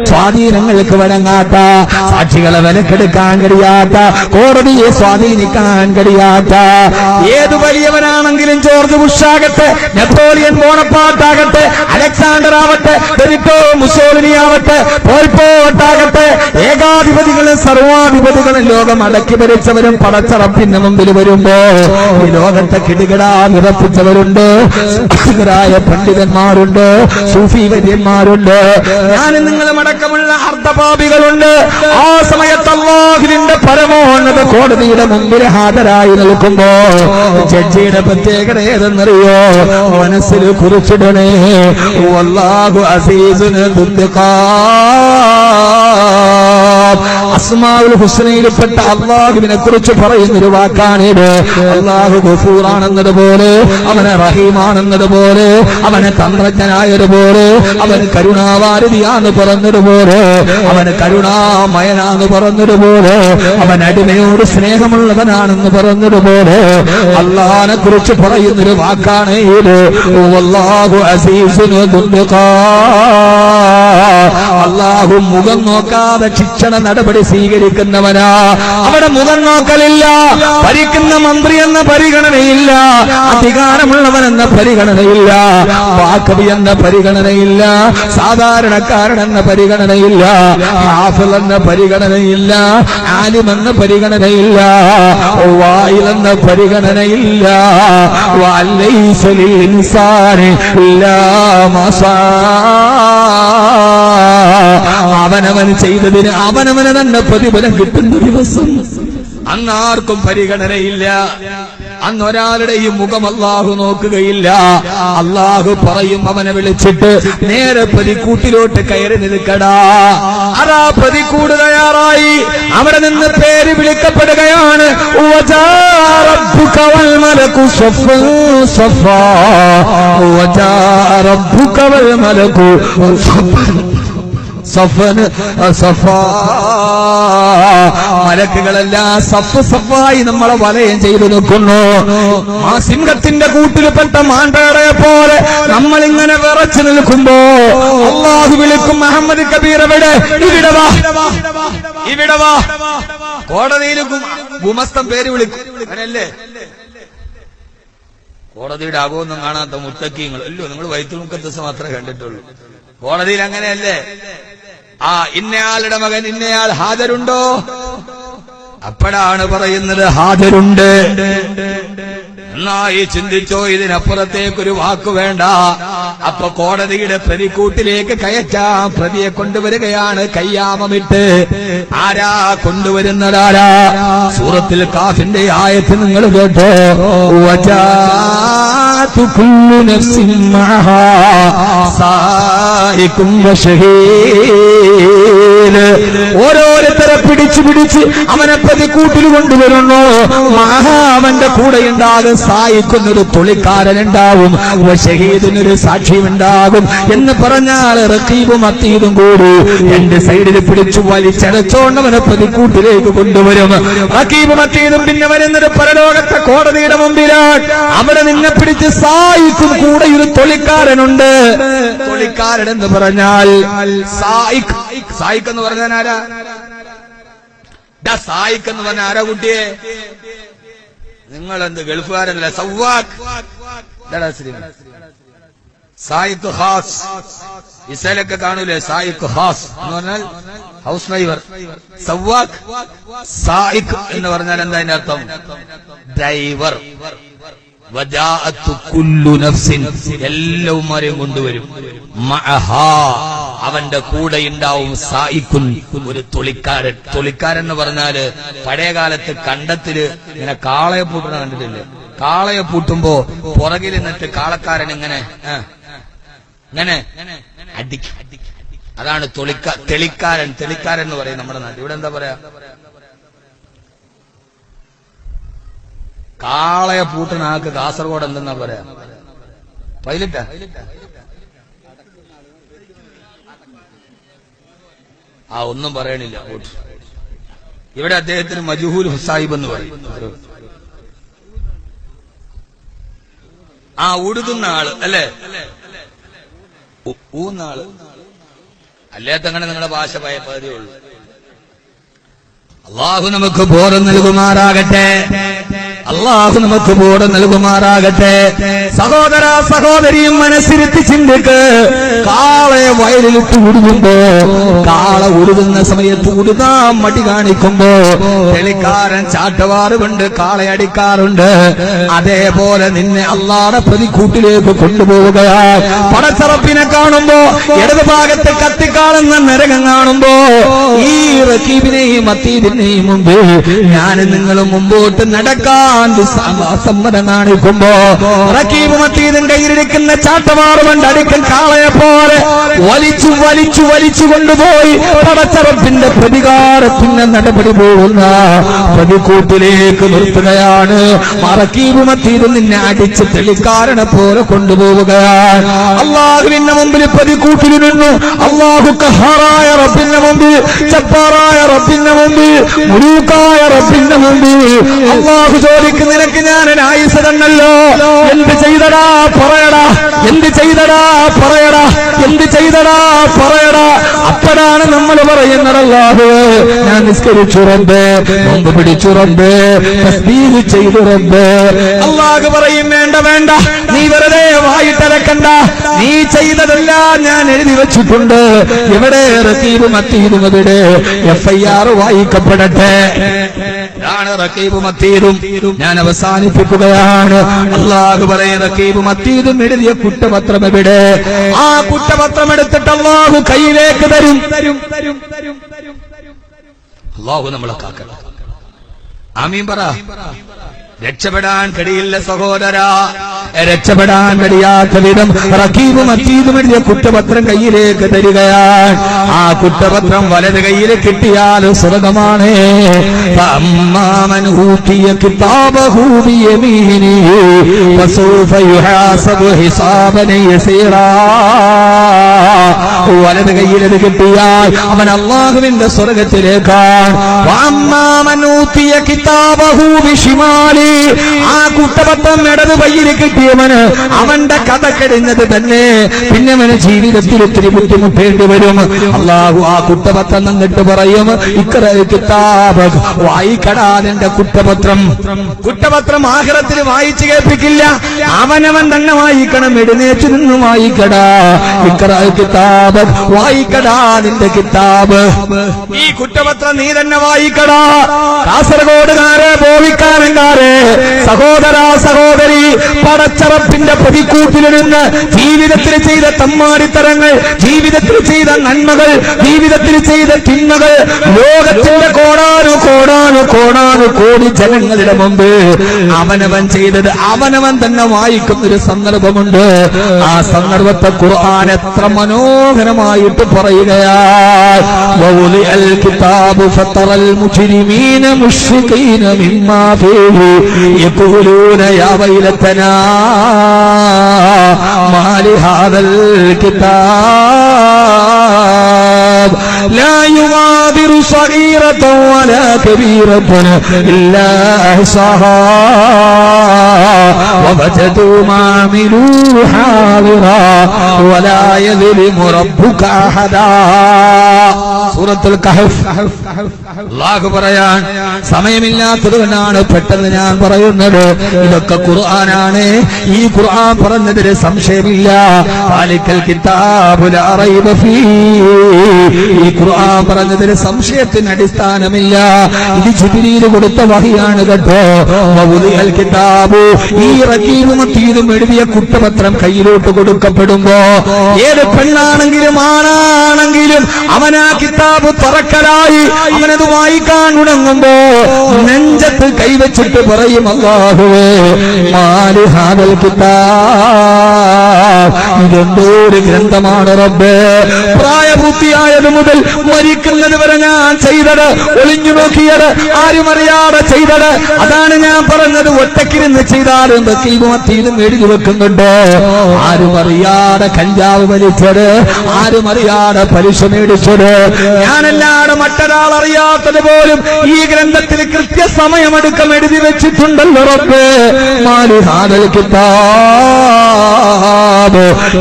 സ്വാധീനങ്ങൾക്ക് വഴങ്ങാത്ത, സാക്ഷികളെ വിലക്കെടുക്കാൻ കഴിയാത്ത, കോടതിയെ സ്വാധീനിക്കാൻ കഴിയാത്ത ഏതു വലിയവനാണെങ്കിലും, ജോർജ് ബുഷാകട്ടെ, നെപ്പോളിയൻ ബോണപ്പാർട്ടാകട്ടെ, അലക്സാണ്ടർ ആവട്ടെ, ബെനിറ്റോ മുസോളിനി ആവട്ടെ, പോൾപോട്ടാകട്ടെ, ഏകാധിപതികളും സർവാധിപതികളും ലോകം അടക്കി ഭരിച്ചവരും പടച്ചറപ്പിന്റെ മുമ്പിൽ വരുമ്പോ ഈ ലോകത്തെ കിടുകിടാ നിറപ്പിച്ചവരുണ്ട്. പണ്ഡിതന്മാരുണ്ട്, സൂഫി വര്യന്മാരുണ്ട്, ഞാനും നിങ്ങളും അടക്കമുള്ള അർദ്ധപാപികളുണ്ട്. ആ സമയത്ത് അല്ലാഹുവിന്റെ പരമോന്നത കോടതിയുടെ മുമ്പിൽ ഹാജരായി നിൽക്കുമ്പോ ജഡ്ജിയുടെ പ്രത്യേകത ഏതെന്നറിയോ? മനസ്സിൽ കുറിച്ചിടണേ, വല്ലാഹു അസീസുൻ ദുൽഖാർ. അസ്മാഉൽ ഹുസ്നയിൽപ്പെട്ട അല്ലാഹുവിനെ കുറിച്ച് പറയുന്നൊരു വാക്കാണിത്. അല്ലാഹു ഗഫൂറാണെന്നതുപോലെ, അവനെ റഹീമാണെന്നതുപോലെ, അവനെ തന്ത്രജ്ഞനായതുപോലെ, അവന് കരുണാവാരിധിയാന്ന് പറഞ്ഞതുപോലെ, അവന് കരുണാമയനാന്ന് പറഞ്ഞതുപോലെ, അവൻ അടിമയോട് സ്നേഹമുള്ളവനാണെന്ന് പറഞ്ഞതുപോലെ അല്ലാഹുവിനെ കുറിച്ച് പറയുന്നൊരു വാക്കാണ് ഇത്. വല്ലാഹു അസീസുൻ ദുൽഖാർ. അല്ലാഹു മുഖം നോക്കാതെ ശിക്ഷണ നടപടി സ്വീകരിക്കുന്നവനാ. അവിടെ മുഖം നോക്കലില്ല, ഭരിക്കുന്ന മന്ത്രി എന്ന പരിഗണനയില്ല, അധികാരമുള്ളവനെന്ന പരിഗണനയില്ല, വാക്കവി എന്ന പരിഗണനയില്ല, സാധാരണക്കാരനെന്ന പരിഗണനയില്ല, ഹാഫിൾ എന്ന പരിഗണനയില്ല, ആലിമെന്ന പരിഗണനയില്ല, വായിലെന്ന പരിഗണനയില്ല. വലൈസ ലിൽ ഇൻസാനി ഇല്ലാ മാ സാ. അവനവൻ ചെയ്തതിന് അവനവന് തന്നെ പ്രതിഫലം കിട്ടുന്ന ദിവസം. അന്നാർക്കും പരിഗണനയില്ല, അന്നൊരാളുടെയും മുഖം അല്ലാഹു നോക്കുകയില്ല. അല്ലാഹു പറയും അവനെ വിളിച്ചിട്ട്, നേരെ പ്രതിക്കൂട്ടിലോട്ട് കയറി നിൽക്കടാ. അതാ പ്രതിക്കൂട് തയ്യാറായി, അവിടെ നിന്ന് പേര് വിളിക്കപ്പെടുകയാണ്. വജാ റബ്ബുക വൽ മലകു സഫൻ സഫാ, വജാ റബ്ബുക വൽ മലകു സഫൻ സഫാ. മലക്കുകളെല്ലാം സഫ് സഫായി നമ്മളെ വലയം ചെയ്തു നിൽക്കുന്നു. ആ സിംഹത്തിന്റെ കൂട്ടിൽപ്പെട്ട മാണ്ടകളെ പോലെ നമ്മളിങ്ങനെ വിറച്ചു നിൽക്കുമ്പോ അല്ലാഹു വിളിക്കും, മുഹമ്മദ് കബീർ എവിടെ? ഇവിടെ വാ, ഇവിടെ വാ. കോടതിയിൽ ഗുമസ്തം പേര് വിളിക്കും, അങ്ങനല്ലേ? കോടതിയുടെ അകമൊന്നും കാണാത്ത മുത്തക്കീങ്ങൾ അല്ലോ, നിങ്ങൾ വൈത്തുൽ മുഖദ്ദസ് മാത്രമേ കണ്ടിട്ടുള്ളൂ. കോടതിയിൽ അങ്ങനെയല്ലേ? ആ ഇന്നയാളുടെ മകൻ ഇന്നയാൾ ഹാജരുണ്ടോ? അപ്പോഴാണ് പറയുന്നത് ഹാജരുണ്ട്. നന്നായി ചിന്തിച്ചോ, ഇതിനപ്പുറത്തേക്കൊരു വാക്കു വേണ്ട. അപ്പൊ കോടതിയുടെ പ്രതിക്കൂട്ടിലേക്ക് കയറ്റാൻ പ്രതിയെ കൊണ്ടുവരികയാണ് കയ്യാമമിട്ട്. ആരാ കൊണ്ടുവരുന്നതാരാ? സൂറത്തുൽ കാഫിന്റെ ആയത്ത് നിങ്ങൾ കേട്ടോ. വജാഅതു കുല്ലു നഫ്സിൻ മഅഹാ സായിഖും വശഹീദ്. ഓരോരുത്തരെ പിടിച്ച് പിടിച്ച് അവനെ പ്രതിക്കൂട്ടിൽ കൊണ്ടുവരുന്നു. അവന്റെ കൂടെയുണ്ടാകും സായിക്കുന്നൊരു തൊളിക്കാരനുണ്ടാവും, ഷഹീദിനൊരു സാക്ഷിയുണ്ടാകും എന്ന് പറഞ്ഞാൽ റഖീബും അത്തീദും കൂടി എന്റെ സൈഡിൽ പിടിച്ചു വലിച്ചടച്ചോണ്ടവനെ പ്രതിക്കൂട്ടിലേക്ക് കൊണ്ടുവരും. റഖീബും അത്തീദും പിന്നെ വരുന്നത് പരലോകത്തെ കോടതിയുടെ മുമ്പിലാണ്. അവിടെ നിന്നെ പിടിച്ച് സായിക്കും കൂടെ ഒരു തൊളിക്കാരനുണ്ട്. തൊളിക്കാരൻ എന്ന് പറഞ്ഞാൽ സായിക്ക്. സായിക്ക് എന്ന് പറഞ്ഞാൽ ആരാ? സായിക്ക് എന്ന് പറഞ്ഞ ആരാ കുട്ടിയെ? നിങ്ങളെന്ത് ഗൾഫുകാരനല്ല? സവ്വാഖ്. സായിഖ് ഖാസ്. ഇസലൊക്കെ കാണൂലേ? സായിഖ് ഖാസ് എന്ന് പറഞ്ഞാൽ ഹൗസ് ഡ്രൈവർ. സവ്വാഖ് സായിഖ് എന്ന് പറഞ്ഞാൽ എന്താ അതിന്റെ അർത്ഥം? ഡ്രൈവർ. വജാഅതു കുല്ലു നഫ്സിൻ, എല്ലാവരെയും കൊണ്ടുവരും. മഅഹാ, അവന്റെ കൂടെ ഉണ്ടാവും സായിഖുൻ, ഒരു തൊളിക്കാരൻ. തൊളിക്കാരൻ എന്ന് പറഞ്ഞാല് പഴയ കാലത്ത് കണ്ടത്തില് ഇങ്ങനെ കാളയെ പൂട്ടണ കണ്ടിട്ടില്ലേ? കാളയെ പൂട്ടുമ്പോ പുറകിൽ നിന്നിട്ട് കാളക്കാരൻ ഇങ്ങനെ ഇങ്ങനെ അടിക്കും. അതാണ് തെളിക്കാരൻ. തെളിക്കാരൻ എന്ന് പറയും നമ്മുടെ നാട്ടിൽ. ഇവിടെ എന്താ പറയാ? കാളയെ പൂട്ടണ ആൾക്ക് കാസർഗോഡ് എന്തെന്നാ പറയാ? പൈലറ്റാ? ആ ഒന്നും പറയണില്ല. ഇവിടെ അദ്ദേഹത്തിന് മജ്ഹൂൽ ഹുസായിബ് എന്ന് പറയും. ആ ഉടുതുന്ന ആള് അല്ലേ? ഊന്ന ആള് അല്ലാത്തങ്ങനെ നിങ്ങളുടെ ഭാഷ ഭയപ്പതേ ഉള്ളൂ. അള്ളാഹു നമുക്ക് ബോധം നൽകുമാറാകട്ടെ. അള്ളാഹു നമുക്ക് ബോധം നൽകുമാറാകട്ടെ. സഹോദര സഹോദരിയും മനസ്സിരുത്തി ചിന്തിക്ക്. കാളയെ വയലിലിട്ട് ഉടുകുമ്പോ, കാള ഉടുകുന്ന സമയത്ത് ഉടുകാൻ മടി കാണിക്കുമ്പോ തെളിക്കാരൻ ചാട്ടവാറ് കൊണ്ട് കാളയെ അടിക്കാറുണ്ട്. അതേപോലെ നിന്നെ അള്ളാഹുവിന്റെ പ്രതിക്കൂട്ടിലേക്ക് കൊണ്ടുപോവുകയാണ്. പടച്ചറപ്പിനെ കാണുമ്പോ, ഇടതുഭാഗത്ത് കത്തിക്കാളുന്ന നരകം കാണുമ്പോ, ഈ റക്കീബിനെയും അത്തീദിനെയും മുമ്പ് ഞാൻ നിങ്ങളും മുമ്പോട്ട് നടക്കാൻ സമ്മതം കാണിക്കുമ്പോ റക്കീബും അത്തീദും കയ്യിലിരിക്കുന്ന ചാട്ടമാറുകൊണ്ട് അടിക്കൻ കാളയെ പോലെ വലിച്ചു വലിച്ചു വലിച്ചു കൊണ്ടുപോയി പടച്ചറപ്പിന്റെ പ്രതികാരത്തിന്റെ നടപടി പോകുന്ന പ്രതിക്കൂട്ടിലേക്ക് നിർത്തുകയാണ്. റക്കീബും അത്തീദും നിന്നെ അടിച്ച് തെളിക്കാരനെ പോലെ കൊണ്ടുപോവുകയാണ്. അള്ളാഹുവിന്റെ മുമ്പിൽ പ്രതിക്കൂട്ടിൽ നിന്നു അള്ളാഹു ഖഹാറായ റബ്ബിന്റെ മുമ്പിൽ, ജബ്ബാറായ റബ്ബിന്റെ മുമ്പിൽ, മുലൂക്കായ റബ്ബിന്റെ മുമ്പിൽ അള്ളാഹു ചോദിക്കും, നിനക്ക് ഞാൻ ആയുസ് തന്നല്ലോ, എന്ത് ചെയ്തടാ പറയടാ, എന്ത് ചെയ്തടാ പറയടാ, എന്ത് ചെയ്തടാ പറയടാ. അപ്പോഴാണ് നമ്മൾ പറയുന്നത്, അല്ലാഹു ഞാൻ നിസ്കരിച്ചു റബ്ബേ, നോമ്പ് പിടിച്ചു റബ്ബേ, തസ്ബീഹ് ചെയ്തു റബ്ബേ. അല്ലാഹു പറയും, വേണ്ട വേണ്ട, നീ വെറുതെ വായിട്ടലക്കണ്ട, നീ ചെയ്തതെല്ലാം ഞാൻ എഴുതി വെച്ചിട്ടുണ്ട്. എവിടെ റക്കീബും അത്തീദും, എവിടെ FIR വായിക്കപ്പെടട്ടെ. റക്കീബും അത്തീദും ഞാൻ അവസാനിപ്പിക്കുകയാണ്. അല്ലാഹു പറയും, റക്കീബും അത്തീദും എഴുതിയ കുറ്റപത്രം എവിടെ? ആ കുറ്റപത്രം എടുത്തിട്ട് അല്ലാഹു കയ്യിലേക്ക് തരും. അല്ലാഹു നമ്മളെ കാക്കട്ടെ. ആമീൻ പറ. രക്ഷപ്പെടാൻ കഴിയില്ല സഹോദര, രക്ഷപ്പെടാൻ കഴിയാത്ത വിധം റക്കീബും അത്തീദും എഴുതിയ കുറ്റപത്രം കയ്യിലേക്ക് തരികയാണ്. ആ കുറ്റപത്രം വലത് കയ്യിൽ കിട്ടിയാൽ സ്വർഗമാണ്. ഫഅമ്മാമൻ ഊതിയ കിതാബഹു ബിയമീനിഹി ഫസൗഫ യുഹാസബു ഹിസാബൻ യസീറാ. വലത് കയ്യിൽ ഇത് കിട്ടിയാൽ അവൻ അല്ലാഹുവിന്റെ സ്വർഗത്തിലേക്കാണ്. വഅമ്മാമൻ ഊതിയ കിതാബഹു ബിശിമാലി, ആ കുറ്റപത്രം ഇടത് കയ്യിൽ കിട്ടിയവന് അവന്റെ കഥ കഴിഞ്ഞത് തന്നെ. പിന്നെ അവന് ജീവിതത്തിൽ ഒത്തിരി ബുദ്ധിമുട്ടേണ്ടി വരും. അല്ലാഹു ആ കുറ്റപത്രം എന്നിട്ട് പറയും, ഇഖ്റ കിതാബക, വായിക്കടാ നിന്റെ കുറ്റപത്രം. കുറ്റപത്രം ആഖിറത്തിൽ വായിച്ചു കേൾപ്പിക്കില്ല, അവനവൻ തന്നെ വായിക്കണം. എഴുന്നേറ്റ് നിന്ന് വായിക്കടാ. ഇഖ്റ കിതാബക, വായിക്കടാ നിന്റെ കിതാബ്. ഈ കുറ്റപത്രം നീ തന്നെ വായിക്കടാ. കാസർഗോഡുകാരെ, ബോവിക്കാരൻകാരെ, സഹോദര സഹോദരി, പടച്ചറപ്പിന്റെ പ്രതിക്കൂട്ടിലിരുന്ന് ജീവിതത്തിൽ ചെയ്ത തമ്മാടിത്തരങ്ങൾ, ജീവിതത്തിൽ ചെയ്ത നന്മകൾ, ജീവിതത്തിൽ ചെയ്ത തിന്മകൾ ലോകത്തിന്റെ കോടാനു കോടാനു കോടാനു കോടി ജനങ്ങളുടെ മുമ്പ് അവനവൻ ചെയ്തത് അവനവൻ തന്നെ വായിക്കുന്നൊരു സന്ദർഭമുണ്ട്. ആ സന്ദർഭത്തെ ഖുർആൻ എത്ര മനോഹരമായിട്ട് പറയുകയാണ്. വൗലിഅൽ കിതാബു ഫതറൽ മുജ്രിമീന മുശ്രികീന മിമ്മാ ഫീഹി യഖൂലൂന യാ വൈലതനാ മാ ലിഹാദൽ കിതാബ് ലാ യുഗാദിറു സഗീറതൻ വലാ കബീറതൻ ഇല്ലാ അഹ്സാഹാ വവജദൂ മാ അമിലൂ ഹാദിറാ വലാ യദ്ലിമു റബ്ബുക അഹദാ. സൂറത്തുൽ കഹഫ്. അല്ലാഹു പറയാൻ സമയമില്ലാത്തതുകൊണ്ടാണ് പെട്ടെന്ന് ഞാൻ പറയുന്നത്. ഇതൊക്കെ ഖുർആനാണ്. ഈ ഖുർആൻ പറഞ്ഞതിന് സംശയമില്ല. താലിക്കൽ കിതാബു ലാ റൈബ ഫീഹി, ഈ ഖുർആൻ പറഞ്ഞതിന് സംശയത്തിന് അടിസ്ഥാനമില്ല. ഇത് ജിബ്രീൽ കൊടുത്ത വഹിയാണ് കേട്ടോ. വഉദിഅൽ കിതാബു, ഈ റഖീബും അത്തീദും എഴുതിയ കുറ്റപത്രം കയ്യിലോട്ട് കൊടുക്കപ്പെടുമ്പോ ഏത് പെണ്ണാണെങ്കിലും ആണാണെങ്കിലും അവനാ കിതാബ് തുറക്കലായി അവനത് വായിക്കാൻ തുടങ്ങുമ്പോ നെഞ്ചത്ത് കൈവച്ചിട്ട് പറയും, അല്ലാഹുവേ മാലി ഹാദൽ കിതാബ്, ഇതെന്തോരു ഗ്രന്ഥമാണ് റബ്ബേ. പ്രായപൂർത്തിയായത് മുതൽ മരിക്കുന്നത് വരെ ഞാൻ ചെയ്തത്, ഒളിഞ്ഞു നോക്കിയത്, ആരും അറിയാതെ ചെയ്തത്, അതാണ് ഞാൻ പറഞ്ഞത്. ഒറ്റക്കിരുന്ന് ചെയ്താലും റഖീബും അത്തീദും എഴുതി വെക്കുന്നുണ്ട്. ആരും അറിയാതെ കഞ്ചാവ് വലിച്ചത്, ആരും അറിയാതെ പലിശ മേടിച്ചത്, പഠിപ്പിച്ചത്. ഞാനല്ലാതെ മറ്റൊരാൾ അറിയാത്തത് പോലും ഈ ഗ്രന്ഥത്തിൽ കൃത്യസമയമടുക്കം എഴുതി വെച്ചിട്ടുണ്ടല്ലോ റബ്ബേ. മാലിഹാദൽ കിതാബ്,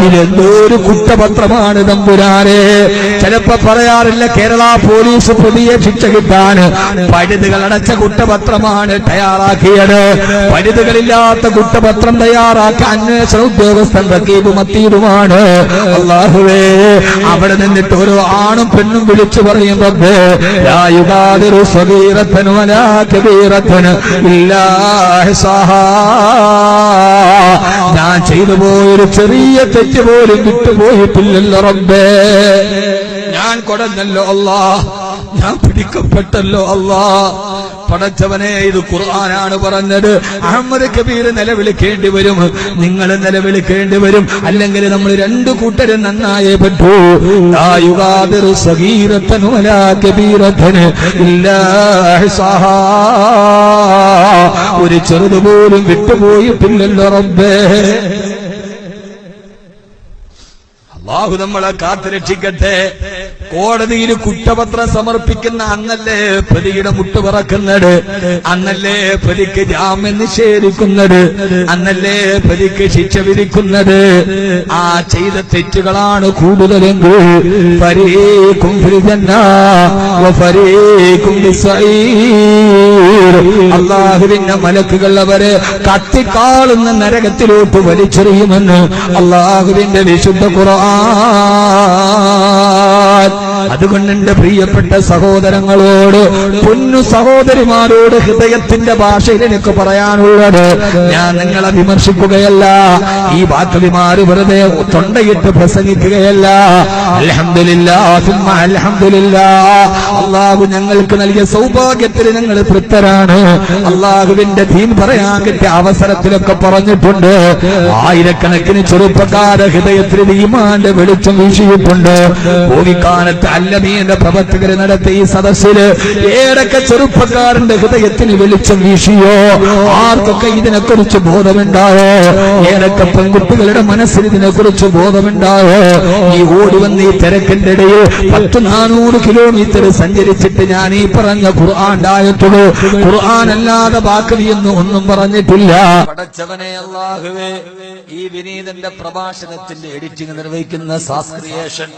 ഇതെന്തോ ഒരു കുറ്റപത്രമാണ് തമ്പുരാനെ. ചിലപ്പോ പറയാറില്ല, കേരള പോലീസ് പുതിയ ശിക്ഷ കിട്ടാൻ പഴുതുകൾ അടച്ച കുറ്റപത്രമാണ് തയ്യാറാക്കിയത്. പഴുതുകളില്ലാത്ത കുറ്റപത്രം തയ്യാറാക്കി അന്വേഷണ ഉദ്യോഗസ്ഥൻ റക്കീബും അത്തീബുമാണ്. അല്ലാഹുവേ, അവിടെ നിന്നിട്ട് ഓരോ ആണും പെണ്ണും വിളിച്ചു പറയും റബ്ബേ, ലാ യുഗാദിറു സഗീറത്തൻ വലാ കബീറത്തൻ ഇല്ലാ ഹിസാഹാ. ഞാൻ ചെയ്തു പോയൊരു ചെറിയ തെറ്റ് പോലും വിട്ടുപോയിട്ടില്ലല്ലോ റബ്ബേ. ഞാൻ കൊടഞ്ഞല്ലോ അല്ലാ, ഞാൻ പിടിക്കപ്പെട്ടല്ലോ അല്ലാ. പടച്ചവനെ, ഇത് ഖുർആനാണ് പറഞ്ഞത്. അഹമ്മദ് കബീർ നിലവിളിക്കേണ്ടി വരും, നിങ്ങൾ നിലവിളിക്കേണ്ടി വരും, അല്ലെങ്കിൽ നമ്മൾ രണ്ടു കൂട്ടരും നന്നായേ പറ്റൂ. ലാ യുഗാദിറു സഗീറത്തൻ വലാ കബീറത്തൻ ഇല്ലാ ഹിസാഹാ. ഒരു ചെറുതുപോലും വിട്ടുപോയിട്ടില്ലല്ലോ റബ്ബേ. അല്ലാഹു നമ്മളെ കാത്തുരക്ഷിക്കട്ടെ. കോടതിയിൽ കുറ്റപത്രം സമർപ്പിക്കുന്ന അന്നല്ലേ പ്രതിയുടെ മുട്ട് പറക്കുന്നത്, അന്നല്ലേ പ്രതിക്ക് ജാമ്യം നിഷേധിക്കുന്നത്, അന്നല്ലേ പ്രതിക്ക് ശിക്ഷ വിധിക്കുന്നത്. ആ ചെയ്ത തെറ്റുകളാണ് കൂടുതലെങ്കിൽ ഫരീഖും ഫിൽ ജന്ന വ ഫരീഖും ഫിസ്സഈർ. അല്ലാഹുവിന്റെ മലക്കുകൾ അവരെ കത്തിക്കാളുന്ന നരകത്തിലോട്ട് വലിച്ചെറിയുമെന്ന് അല്ലാഹുവിന്റെ വിശുദ്ധ ഖുർആൻ. അതുകൊണ്ട് എന്റെ പ്രിയപ്പെട്ട സഹോദരങ്ങളോട്, പൊന്നു സഹോദരിമാരോട് ഹൃദയത്തിന്റെ ഭാഷയിൽ എനിക്ക് പറയാനുള്ളത്, ഞാൻ നിങ്ങളെ വിമർശിക്കുകയല്ല, ഈ വാക്കവിമാര് വെറുതെ തൊണ്ടയിട്ട് പ്രസംഗിക്കുകയല്ല. അൽഹംദുലില്ലാഹ് സുമ്മ അൽഹംദുലില്ലാഹ്. അല്ലാഹു ഞങ്ങൾക്ക് നൽകിയ സൗഭാഗ്യത്തിന് ഞങ്ങൾ തൃപ്തരാണ്. അല്ലാഹുവിന്റെ ദീൻ പറയാൻ കിട്ടിയ അവസരത്തിലൊക്കെ പറഞ്ഞിട്ടുണ്ട്. ആയിരക്കണക്കിന് ചെറുപ്പക്കാരുടെ ഹൃദയത്തിൽ ഈമാന്റെ വെളിച്ചം വീശിയിട്ടുണ്ട്. ഭൂമിക്കാലത്ത് അല്ലമീന്റെ പ്രവർത്തകര് നടത്തിയ ഈ സദസ്സില് ഏതൊക്കെ ചെറുപ്പക്കാരന്റെ ഹൃദയത്തിന് വെളിച്ചം വീശിയോ, ആർക്കൊക്കെ ഇതിനെക്കുറിച്ച് ബോധമുണ്ടായോ, ഏതൊക്കെ പെൺകുട്ടികളുടെ മനസ്സിൽ ഇതിനെക്കുറിച്ച് ബോധമുണ്ടായോ. ഈ ഓടി വന്ന് ഈ തിരക്കിന്റെ ഇടയിൽ 400 കിലോമീറ്റർ സഞ്ചരിച്ചിട്ട് ഞാൻ ഈ പറഞ്ഞ ഖുർആനായത്തുകൾ, ഖുർആൻ അല്ലാതെ ബാക്കിയൊന്നും ഒന്നും പറഞ്ഞിട്ടില്ല. പടച്ചവനെ അല്ലാഹുവേ, ഈ വിനീതന്റെ പ്രഭാഷണത്തിന്റെ എഡിറ്റിംഗ് നിർവഹിക്കുന്ന സാസ്ക്രിയേഷൻ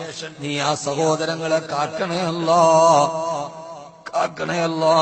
നീ ആ സഹോദരങ്ങളെ കാക്കണേ അല്ലാ, കാക്കണേ അല്ലാ.